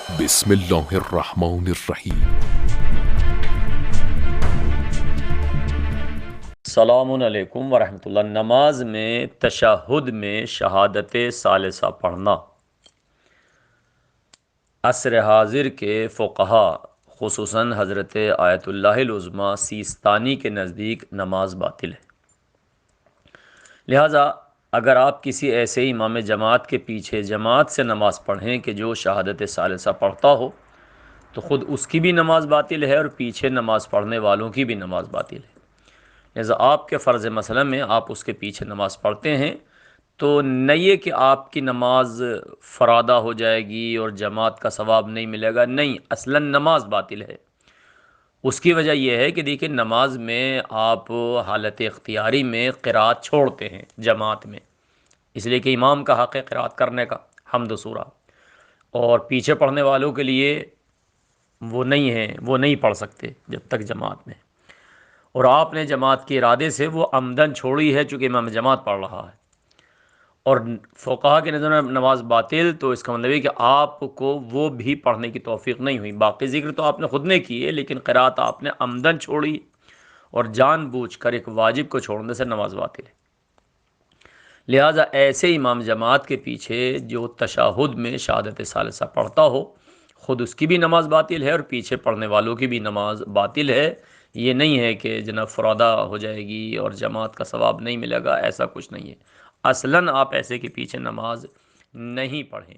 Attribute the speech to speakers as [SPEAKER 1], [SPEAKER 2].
[SPEAKER 1] بسم اللہ الرحمن الرحیم۔
[SPEAKER 2] السلام علیکم ورحمۃ اللہ۔ نماز میں تشہد میں شہادت ثالثہ پڑھنا عصر حاضر کے فقہا خصوصاً حضرت آیت اللہ العظمیٰ سیستانی کے نزدیک نماز باطل ہے۔ لہٰذا اگر آپ کسی ایسے امام جماعت کے پیچھے جماعت سے نماز پڑھیں کہ جو شہادت ثالثہ پڑھتا ہو تو خود اس کی بھی نماز باطل ہے اور پیچھے نماز پڑھنے والوں کی بھی نماز باطل ہے۔ لہٰذا آپ کے فرض مسئلہ میں آپ اس کے پیچھے نماز پڑھتے ہیں تو نہ یہ کہ آپ کی نماز فرادہ ہو جائے گی اور جماعت کا ثواب نہیں ملے گا، نہیں، اصلاً نماز باطل ہے۔ اس کی وجہ یہ ہے کہ دیکھیں نماز میں آپ حالت اختیاری میں قرات چھوڑتے ہیں جماعت میں، اس لیے کہ امام کا حق ہے قرات کرنے کا، حمد و سورہ، اور پیچھے پڑھنے والوں کے لیے وہ نہیں ہے، وہ نہیں پڑھ سکتے جب تک جماعت میں، اور آپ نے جماعت کے ارادے سے وہ عمدن چھوڑی ہے چونکہ امام جماعت پڑھ رہا ہے، اور فقہا کے نظر میں نماز باطل، تو اس کا مطلب ہے کہ آپ کو وہ بھی پڑھنے کی توفیق نہیں ہوئی۔ باقی ذکر تو آپ نے خود نے کی ہے لیکن قرات آپ نے عمدن چھوڑی، اور جان بوجھ کر ایک واجب کو چھوڑنے سے نماز باطل ہے۔ لہٰذا ایسے امام جماعت کے پیچھے جو تشہد میں شہادت ثالثہ پڑھتا ہو خود اس کی بھی نماز باطل ہے اور پیچھے پڑھنے والوں کی بھی نماز باطل ہے۔ یہ نہیں ہے کہ جناب فرادہ ہو جائے گی اور جماعت کا ثواب نہیں ملے گا، ایسا کچھ نہیں ہے۔ اصلاً آپ ایسے کے پیچھے نماز نہیں پڑھیں۔